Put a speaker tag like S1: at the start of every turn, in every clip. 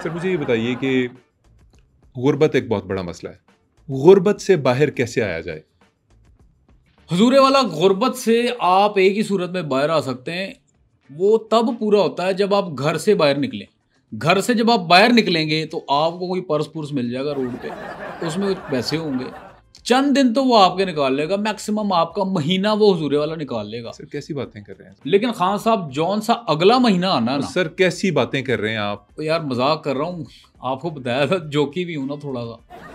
S1: Sir मुझे ये बताइए कि गुर्बत एक बहुत बड़ा मसला है, गुर्बत से बाहर कैसे आया जाए?
S2: हुजूरे वाला गुर्बत से आप एक ही सूरत में बाहर आ सकते हैं। वो तब पूरा होता है जब आप घर से बाहर निकलें। घर से जब आप बाहर निकलेंगे तो आपको कोई पर्स पुर्स मिल जाएगा रोड पे, उसमें कुछ पैसे होंगे। चंद दिन तो वो आपके निकाल लेगा, मैक्सिमम आपका महीना वो हुजूरे वाला निकाल लेगा।
S1: सर कैसी बातें कर रहे हैं?
S2: लेकिन खान साहब जौन सा अगला महीना आना है ना,
S1: सर कैसी बातें कर रहे हैं आप?
S2: तो यार मजाक कर रहा हूँ, आपको बताया था, जोकी भी हूँ ना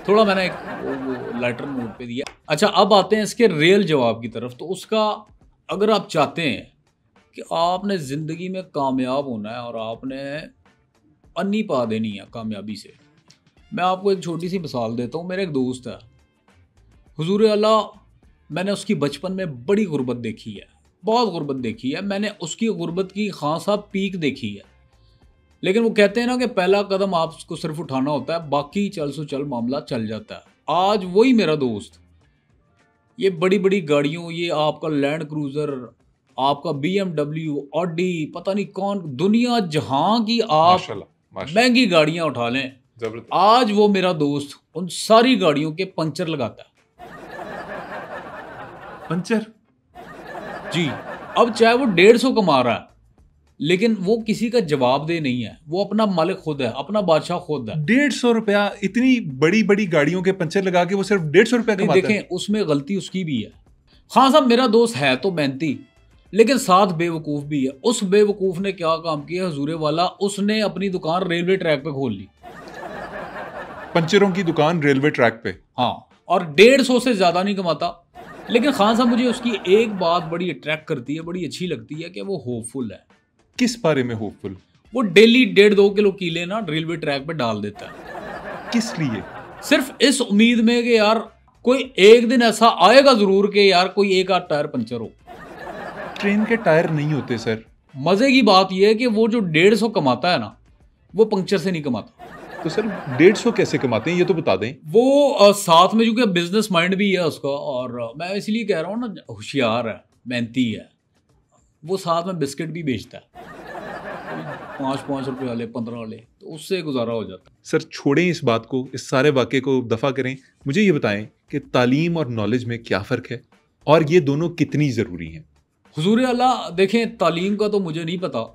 S2: थोड़ा मैंने एक वो लाइटर मोड पे दिया। अच्छा, अब आते हैं इसके रियल जवाब की तरफ। तो उसका, अगर आप चाहते हैं कि आपने ज़िंदगी में कामयाब होना है और आपने अन्नी पा देनी है कामयाबी से, मैं आपको एक छोटी सी मिसाल देता हूँ। मेरा एक दोस्त है, हुजूर अल्लाह, मैंने उसकी बचपन में बड़ी गुर्बत देखी है, बहुत गुर्बत देखी है। मैंने उसकी गुर्बत की खान साहब पीक देखी है। लेकिन वो कहते हैं ना कि पहला कदम आपको सिर्फ उठाना होता है, बाकी चल सो चल मामला चल जाता है। आज वही मेरा दोस्त ये बड़ी बड़ी गाड़ियों, ये आपका लैंड क्रूज़र, आपका BMW, ऑडी, पता नहीं कौन, दुनिया जहां की आप
S1: माशाल्लाह
S2: महंगी गाड़ियां उठा लें, आज वो मेरा दोस्त उन सारी गाड़ियों के पंचर लगाता है।
S1: पंचर?
S2: जी। अब चाहे वो 150 कमा रहा है, लेकिन वो किसी का जवाबदेह नहीं है। वो अपना मालिक खुद है, अपना बादशाह खुद है।
S1: 150 रुपया? इतनी बड़ी बड़ी गाड़ियों के पंचर लगा के वो सिर्फ 150 रुपया कमाता है?
S2: देखें, उसमें गलती उसकी भी है। हाँ साहब, मेरा दोस्त है तो मेहनती, लेकिन साथ बेवकूफ़ भी है। उस बेवकूफ़ ने क्या काम किया हुजूरे वाला, उसने अपनी दुकान रेलवे ट्रैक पे खोल ली।
S1: पंचरों की दुकान रेलवे ट्रैक पे?
S2: हाँ, और 150 से ज़्यादा नहीं कमाता। लेकिन खान साहब, मुझे उसकी एक बात बड़ी अट्रैक्ट करती है, बड़ी अच्छी लगती है कि वो होपफुल है।
S1: किस बारे में होपफुल?
S2: वो डेली 1.5-2 किलो कीले ना रेलवे ट्रैक पे डाल देता है।
S1: किस लिए?
S2: सिर्फ इस उम्मीद में कि यार कोई एक दिन ऐसा आएगा जरूर कि यार कोई एक आध टायर पंचर हो।
S1: ट्रेन के टायर नहीं होते सर।
S2: मजे की बात यह है कि वो जो 150 कमाता है ना, वो पंक्चर से नहीं कमाता।
S1: तो सर 150 कैसे कमाते हैं ये तो बता दें।
S2: वो साथ में चूंकि बिजनेस माइंड भी है उसका, और मैं इसलिए कह रहा हूँ ना, होशियार है, मेहनती है। वो साथ में बिस्किट भी बेचता है, 5-5 रुपए वाले, 15 वाले, तो उससे गुजारा हो जाता है।
S1: सर छोड़ें इस बात को, इस सारे वाक़े को दफ़ा करें। मुझे ये बताएं कि तालीम और नॉलेज में क्या फ़र्क है और ये दोनों कितनी ज़रूरी हैं?
S2: हुजूर अल्लाह, देखें, तालीम का तो मुझे नहीं पता,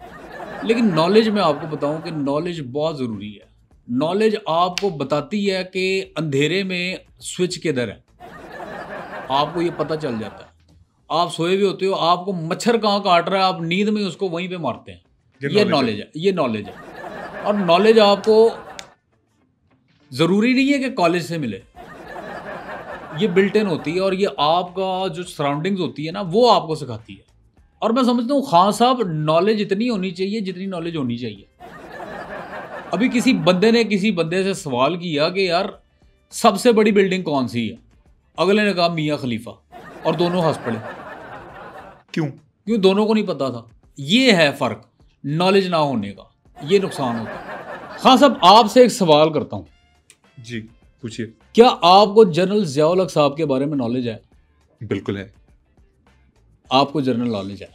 S2: लेकिन नॉलेज मैं आपको बताऊं कि नॉलेज बहुत ज़रूरी है। नॉलेज आपको बताती है कि अंधेरे में स्विच किधर है, आपको ये पता चल जाता है। आप सोए भी होते हो, आपको मच्छर कहाँ काट रहा है, आप नींद में उसको वहीं पे मारते हैं। ये नॉलेज है, ये नॉलेज है। और नॉलेज आपको ज़रूरी नहीं है कि कॉलेज से मिले, ये बिल्ट इन होती है, और ये आपका जो सराउंडिंग्स होती है ना, वो आपको सिखाती है। और मैं समझता हूँ खान साहब, नॉलेज इतनी होनी चाहिए जितनी नॉलेज होनी चाहिए। अभी किसी बंदे ने किसी बंदे से सवाल किया कि यार सबसे बड़ी बिल्डिंग कौन सी है, अगले ने कहा मियाँ खलीफा, और दोनों हंस पड़े। क्यों? दोनों को नहीं पता था। ये है फ़र्क नॉलेज ना होने का, ये नुकसान होता है। हाँ साहब, आपसे एक सवाल करता हूँ।
S1: जी पूछिए।
S2: क्या आपको जनरल ज़ियाउल हक साहब के बारे में नॉलेज है?
S1: बिल्कुल है।
S2: आपको जनरल नॉलेज है?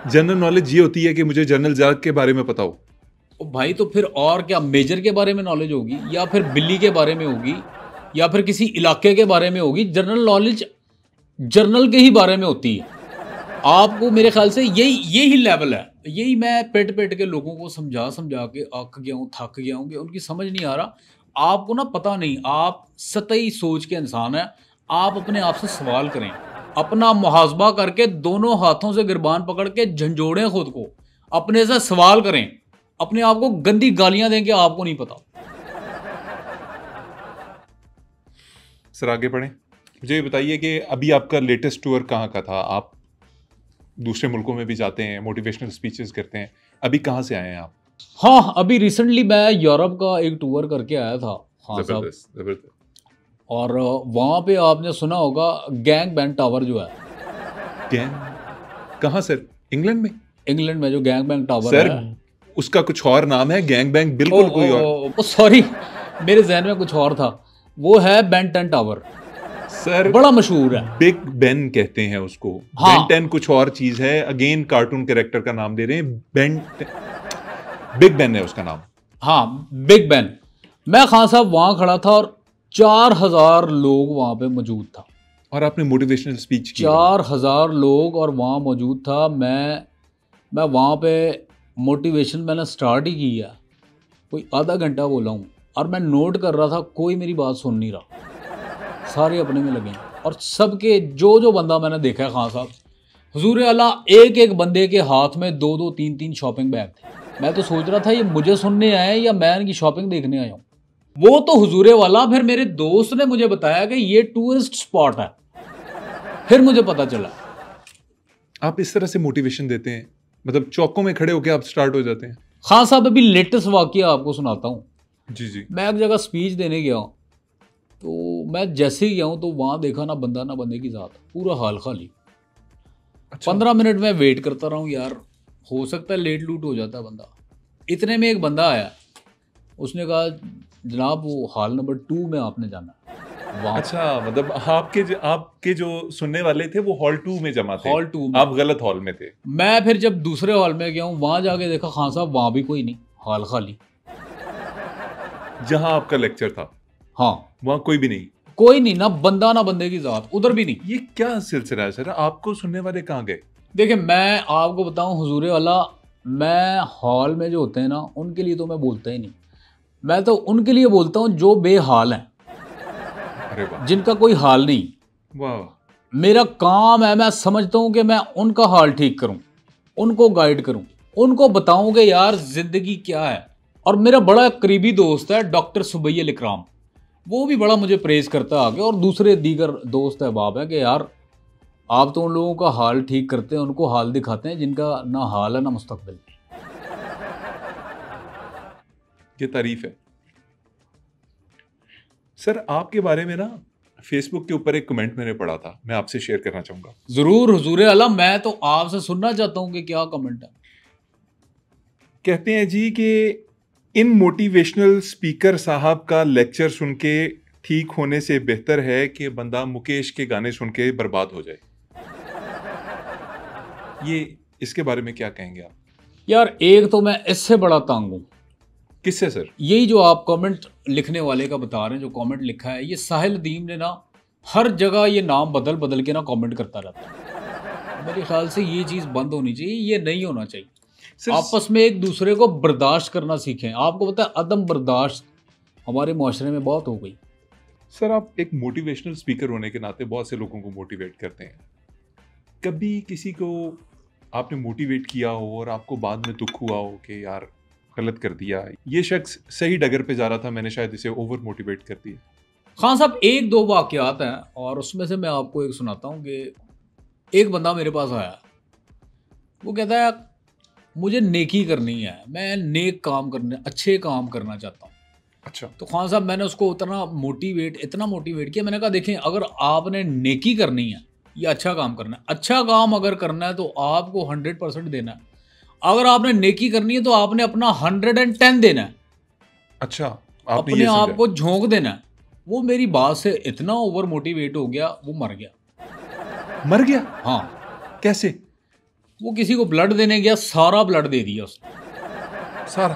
S1: जनरल नॉलेज ये होती है कि मुझे जनरल ज़िया के बारे में पता हो।
S2: ओ भाई, तो फिर और क्या, मेजर के बारे में नॉलेज होगी, या फिर बिल्ली के बारे में होगी, या फिर किसी इलाके के बारे में होगी। जनरल नॉलेज जनरल के ही बारे में होती है। आपको मेरे ख्याल से यही लेवल है। यही मैं पेट के लोगों को समझा के अक गया हूँ, थक गया हूँ कि उनकी समझ नहीं आ रहा। आपको ना पता नहीं, आप सतही सोच के इंसान हैं। आप अपने आप से सवाल करें, अपना मुहासबा करके दोनों हाथों से गिरबान पकड़ के झंझोड़ें खुद को, अपने से सवाल करें, अपने आप को गंदी गालियां दें कि आपको नहीं पता।
S1: सर आगे बढ़ें। मुझे ये बताइए कि अभी आपका लेटेस्ट टूर कहाँ का था? आप दूसरे मुल्कों में भी जाते हैं, मोटिवेशनल स्पीचेस करते हैं, अभी कहाँ से आए हैं आप?
S2: हाँ, अभी रिसेंटली मैं यूरोप का एक टूर करके आया था। हाँ साहब,
S1: जबरदस्त।
S2: और वहाँ पे आपने सुना होगा गैंग बैंग टावर जो है।
S1: गैंग? कहाँ सर? इंग्लैंड में?
S2: इंग्लैंड में जो गैंग बैंग टावर
S1: सर
S2: है,
S1: उसका कुछ और नाम है, गैंग बैंग बिल्कुल कोई और।
S2: सॉरी, मेरे जहन में कुछ और था। वो है बेन 10 टावर
S1: सर,
S2: बड़ा मशहूर है।
S1: बिग बेन कहते हैं उसको।
S2: हाँ।
S1: बेन 10 कुछ और चीज है, अगेन कार्टून कैरेक्टर का नाम दे रहे हैं। बिग बेन है उसका नाम।
S2: हाँ, बिग बैन। मैं खान साहब वहाँ खड़ा था और 4000 लोग वहाँ पे मौजूद था।
S1: और आपने मोटिवेशनल स्पीच की?
S2: 4000 लोग और वहाँ मौजूद था। मैं वहाँ पे मोटिवेशन मैंने स्टार्ट ही की है, कोई आधा घंटा बोला हूँ, और मैं नोट कर रहा था कोई मेरी बात सुन नहीं रहा, सारे अपने में लगे। और सबके जो बंदा मैंने देखा है खान साहब, हुजूर आला, एक एक बंदे के हाथ में 2-2 3-3 शॉपिंग बैग थे। मैं तो सोच रहा था ये मुझे सुनने आए या मैं इनकी शॉपिंग देखने आया हूँ। वो तो हुजूरे वाला, फिर मेरे दोस्त ने मुझे बताया कि ये टूरिस्ट स्पॉट है, फिर मुझे पता चला।
S1: आप इस तरह से मोटिवेशन देते हैं, मतलब चौकों में खड़े होकर आप स्टार्ट हो जाते हैं?
S2: खान साहब, अभी लेटेस्ट वाकया आपको सुनाता हूँ।
S1: जी जी।
S2: मैं एक जगह स्पीच देने गया, तो मैं जैसे ही गया हूँ तो वहाँ देखा ना बंदा ना बंदे की ज़ात, पूरा हाल खाली।
S1: अच्छा।
S2: 15 मिनट में वेट करता रहा हूँ यार, हो सकता है लेट लूट हो जाता है बंदा। इतने में एक बंदा आया, उसने कहा जनाब वो हॉल नंबर 2 में आपने जाना है। वहाँ
S1: अच्छा, मतलब आपके जो सुनने वाले थे वो हॉल 2 में जमा थे,
S2: हॉल 2 में।
S1: आप गलत हॉल में थे।
S2: मैं फिर जब दूसरे हॉल में गया हूँ, वहाँ जाके देखा खान साहब वहाँ भी कोई नहीं, हॉल खाली।
S1: जहां आपका लेक्चर था
S2: हाँ,
S1: वहां कोई भी नहीं?
S2: कोई नहीं, ना बंदा ना बंदे की ज़ात, उधर भी नहीं।
S1: ये क्या सिलसिला है सर? आपको सुनने वाले कहाँ गए?
S2: देखिए, मैं आपको बताऊं हुजूरे वाला, मैं हॉल में जो होते हैं ना उनके लिए तो मैं बोलता ही नहीं। मैं तो उनके लिए बोलता हूं जो बेहाल हैं,
S1: अरे वाह,
S2: जिनका कोई हाल नहीं।
S1: वाह।
S2: मेरा काम है, मैं समझता हूं कि मैं उनका हाल ठीक करूं, उनको गाइड करूं, उनको बताऊं कि यार जिंदगी क्या है। और मेरा बड़ा करीबी दोस्त है डॉक्टर सुबैल इकराम, वो भी बड़ा मुझे प्रेज करता है आगे, और दूसरे दीगर दोस्त अहबाब है कि यार आप तो उन लोगों का हाल ठीक करते हैं, उनको हाल दिखाते हैं जिनका ना हाल है ना मुस्तकबिल।
S1: ये तारीफ है सर। आपके बारे में ना फेसबुक के ऊपर एक कमेंट मैंने पढ़ा था, मैं आपसे शेयर करना चाहूंगा।
S2: जरूर हुजूरे आला, मैं तो आपसे सुनना चाहता हूं कि क्या कमेंट है।
S1: कहते हैं जी कि इन मोटिवेशनल स्पीकर साहब का लेक्चर सुन के ठीक होने से बेहतर है कि बंदा मुकेश के गाने सुन के बर्बाद हो जाए। ये इसके बारे में क्या कहेंगे आप?
S2: यार एक तो मैं इससे बड़ा तंग हूं।
S1: किससे सर?
S2: यही जो आप कमेंट लिखने वाले का बता रहे हैं, जो कमेंट लिखा है, ये साहिल अदीम ने ना हर जगह ये नाम बदल बदल के ना कमेंट करता रहता है। मेरे ख्याल से ये चीज़ बंद होनी चाहिए, ये नहीं होना चाहिए।
S1: सर,
S2: आपस में एक दूसरे को बर्दाश्त करना सीखें। आपको पता है अदम बर्दाश्त हमारे माशरे में बहुत हो गई।
S1: सर आप एक मोटिवेशनल स्पीकर होने के नाते बहुत से लोगों को मोटिवेट करते हैं। कभी किसी को आपने मोटिवेट किया हो और आपको बाद में दुख हुआ हो कि यार गलत कर दिया, ये शख्स सही डगर पे जा रहा था, मैंने शायद इसे ओवर मोटिवेट कर दिया?
S2: खान साहब, एक दो वाकयात हैं और उसमें से मैं आपको एक सुनाता हूँ कि एक बंदा मेरे पास आया, वो कहता है मुझे नेकी करनी है, मैं नेक काम करने, अच्छे काम करना चाहता हूँ।
S1: अच्छा।
S2: तो खान साहब मैंने उसको इतना मोटिवेट किया। मैंने कहा देखें, अगर आपने नेकी करनी है या अच्छा काम करना है, अच्छा काम अगर करना है तो आपको 100% देना है। अगर आपने नेकी करनी है तो आपने अपना 110 देना है।
S1: अच्छा, आपने
S2: अपने
S1: ये
S2: आप
S1: समझा?
S2: को झोंक देना है। वो मेरी बात से इतना ओवर मोटिवेट हो गया, वो मर गया।
S1: मर गया?
S2: हाँ,
S1: कैसे?
S2: वो किसी को ब्लड देने गया, सारा ब्लड दे दिया उसने।
S1: सारा?